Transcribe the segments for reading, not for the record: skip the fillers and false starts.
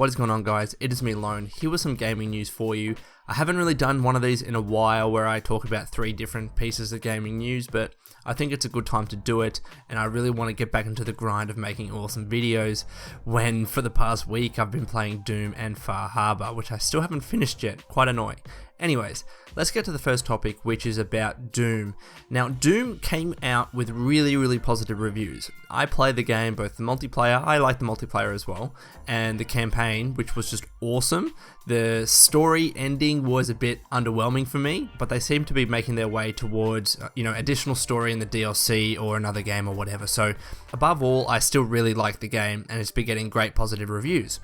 What is going on, guys? It is me, Lone, here with some gaming news for you. I haven't really done one of these in a while where I talk about 3 different pieces of gaming news, but I think it's a good time to do it, and I really want to get back into the grind of making awesome videos when for the past week I've been playing Doom and Far Harbor, which I still haven't finished yet. Quite annoying. Anyways, let's get to the first topic, which is about Doom. Now, Doom came out with really positive reviews. I played the game, both the multiplayer, I like the multiplayer as well, and the campaign, which was just awesome. The story ending was a bit underwhelming for me, but they seem to be making their way towards, additional story in the DLC or another game or whatever. So, above all, I still really like the game, and it's been getting great positive reviews.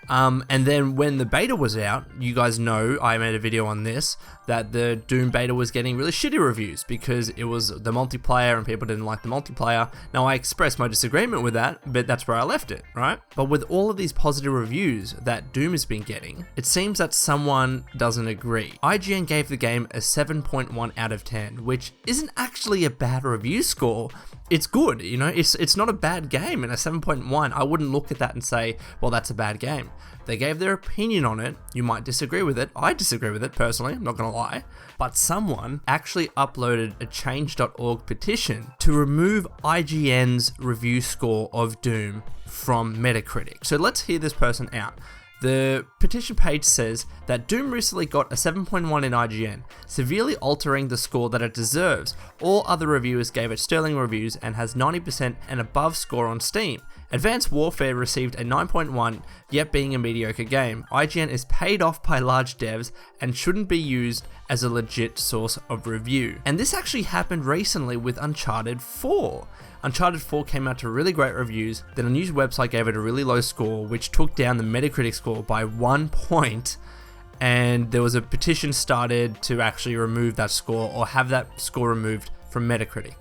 And then when the beta was out, you guys know I made a video on this, that the Doom beta was getting really shitty reviews because it was the multiplayer and people didn't like the multiplayer. Now, I expressed my disagreement with that, but that's where I left it, right? But with all of these positive reviews that Doom has been getting, it seems that someone doesn't agree. IGN gave the game a 7.1 out of 10, which isn't actually a bad review score. It's good, it's not a bad game, and a 7.1, I wouldn't look at that and say, well, that's a bad game. They gave their opinion on it. You might disagree with it. I disagree with it personally, I'm not gonna lie. But someone actually uploaded a change.org petition to remove IGN's review score of Doom from Metacritic. So let's hear this person out. The petition page says that Doom recently got a 7.1 in IGN, severely altering the score that it deserves. All other reviewers gave it sterling reviews and has 90% and above score on Steam. Advanced Warfare received a 9.1, yet being a mediocre game. IGN is paid off by large devs and shouldn't be used as a legit source of review. And this actually happened recently with Uncharted 4. Uncharted 4 came out to really great reviews, then a news website gave it a really low score, which took down the Metacritic score by 1 point, and there was a petition started to actually remove that score or have that score removed from Metacritic.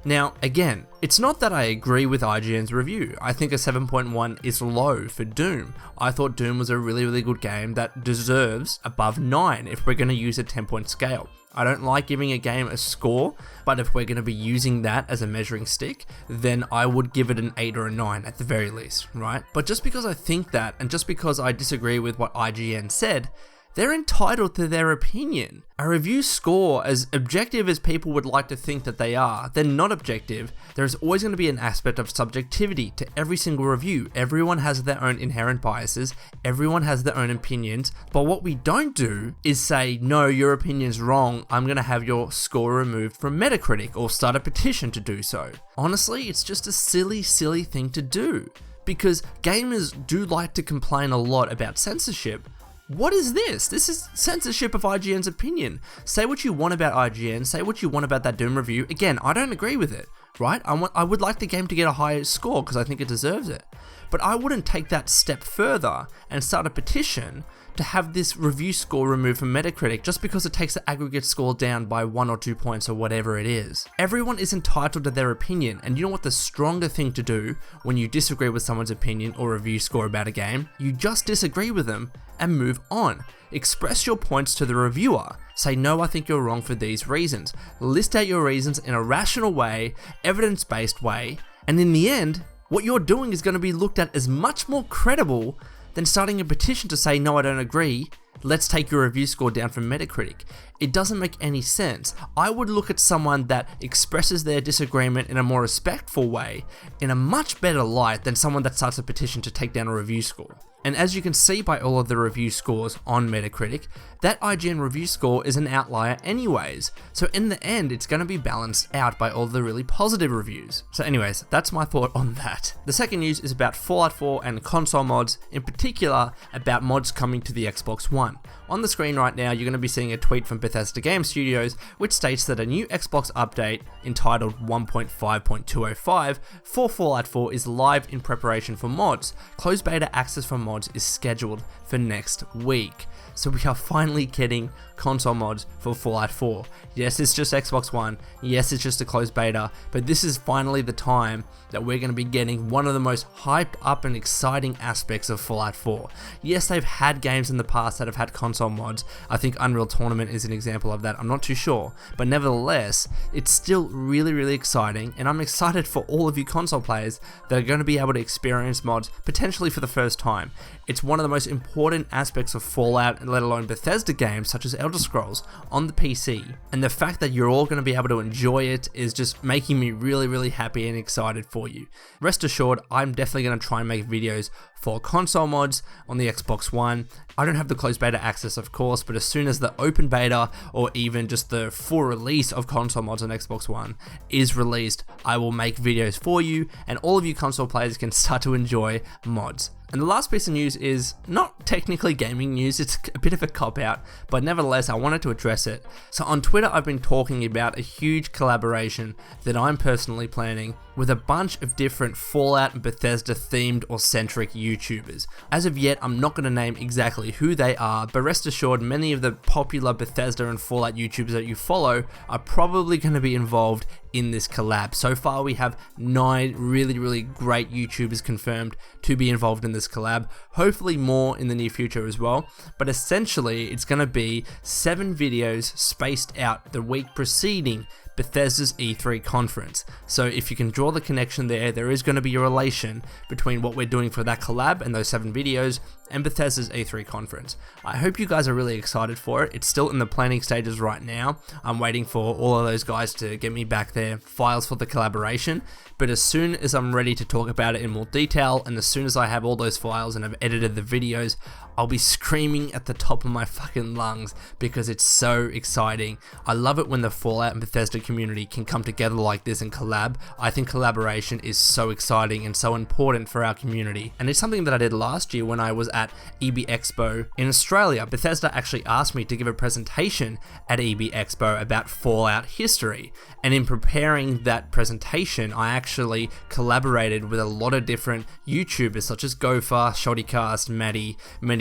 Now, again, it's not that I agree with IGN's review. I think a 7.1 is low for Doom. I thought Doom was a really good game that deserves above 9 if we're going to use a 10-point scale. I don't like giving a game a score, but if we're going to be using that as a measuring stick, then I would give it an 8 or a 9 at the very least, right? But just because I think that, and just because I disagree with what IGN said, they're entitled to their opinion. A review score, as objective as people would like to think that they are, they're not objective. There's always going to be an aspect of subjectivity to every single review. Everyone has their own inherent biases, everyone has their own opinions, but what we don't do is say, no, your opinion's wrong, I'm going to have your score removed from Metacritic, or start a petition to do so. Honestly, it's just a silly thing to do, because gamers do like to complain a lot about censorship. What is this? This is censorship of IGN's opinion. Say what you want about IGN, say what you want about that Doom review. Again, I don't agree with it, right? I would like the game to get a higher score because I think it deserves it. But I wouldn't take that step further and start a petition to have this review score removed from Metacritic just because it takes the aggregate score down by 1 or 2 points or whatever it is. Everyone is entitled to their opinion, and you know what the stronger thing to do when you disagree with someone's opinion or review score about a game? You just disagree with them and move on. Express your points to the reviewer. Say, no, I think you're wrong for these reasons. List out your reasons in a rational way, evidence-based way, and in the end, what you're doing is going to be looked at as much more credible than starting a petition to say, no, I don't agree, let's take your review score down from Metacritic. It doesn't make any sense. I would look at someone that expresses their disagreement in a more respectful way in a much better light than someone that starts a petition to take down a review score. And as you can see by all of the review scores on Metacritic, that IGN review score is an outlier anyways. So in the end, it's going to be balanced out by all the really positive reviews. So anyways, that's my thought on that. The second news is about Fallout 4 and console mods, in particular about mods coming to the Xbox One. On the screen right now, you're going to be seeing a tweet from Bethesda Game Studios, which states that a new Xbox update entitled 1.5.205 for Fallout 4 is live in preparation for mods. Closed beta access for mods is scheduled for next week. So we are finally getting console mods for Fallout 4. Yes, it's just Xbox One. Yes, it's just a closed beta, but this is finally the time that we're going to be getting one of the most hyped up and exciting aspects of Fallout 4. Yes, they've had games in the past that have have had console mods. I think Unreal Tournament is an example of that, I'm not too sure, but nevertheless, it's still really exciting, and I'm excited for all of you console players that are going to be able to experience mods potentially for the first time. It's one of the most important aspects of Fallout, and let alone Bethesda games such as Elder Scrolls on the PC, and the fact that you're all going to be able to enjoy it is just making me really happy and excited for you. Rest assured, I'm definitely going to try and make videos for console mods on the Xbox One. I don't have the closed beta access, of course, but as soon as the open beta or even just the full release of console mods on Xbox One is released, I will make videos for you, and all of you console players can start to enjoy mods. And the last piece of news is not technically gaming news, it's a bit of a cop-out, but nevertheless I wanted to address it. So on Twitter I've been talking about a huge collaboration that I'm personally planning with a bunch of different Fallout and Bethesda themed or centric YouTubers. As of yet, I'm not going to name exactly who they are, but rest assured many of the popular Bethesda and Fallout YouTubers that you follow are probably going to be involved in this collab. So far we have 9 really great YouTubers confirmed to be involved in this collab, hopefully more in the near future as well, but essentially it's going to be 7 videos spaced out the week preceding Bethesda's E3 conference. So if you can draw the connection there is going to be a relation between what we're doing for that collab and those 7 videos and Bethesda's E3 conference. I hope you guys are really excited for it. It's still in the planning stages right now. I'm waiting for all of those guys to get me back their files for the collaboration, but as soon as I'm ready to talk about it in more detail, and as soon as I have all those files and have edited the videos, I'll be screaming at the top of my fucking lungs because it's so exciting. I love it when the Fallout and Bethesda community can come together like this and collab. I think collaboration is so exciting and so important for our community, and it's something that I did last year when I was at EB Expo in Australia. Bethesda actually asked me to give a presentation at EB Expo about Fallout history, and in preparing that presentation I actually collaborated with a lot of different YouTubers such as Gopher, Shoddycast, Maddie,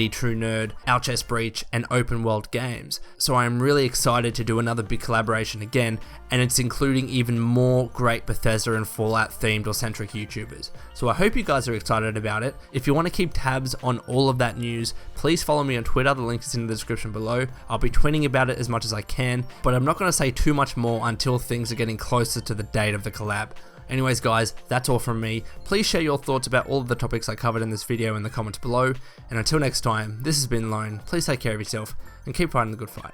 True Nerd, Alchess Breach, and Open World Games. So I'm really excited to do another big collaboration again, and it's including even more great Bethesda and Fallout themed or centric YouTubers. So I hope you guys are excited about it. If you want to keep tabs on all of that news, please follow me on Twitter, the link is in the description below. I'll be tweeting about it as much as I can, but I'm not going to say too much more until things are getting closer to the date of the collab. Anyways guys, that's all from me. Please share your thoughts about all of the topics I covered in this video in the comments below, and until next time, this has been Lone. Please take care of yourself and keep fighting the good fight.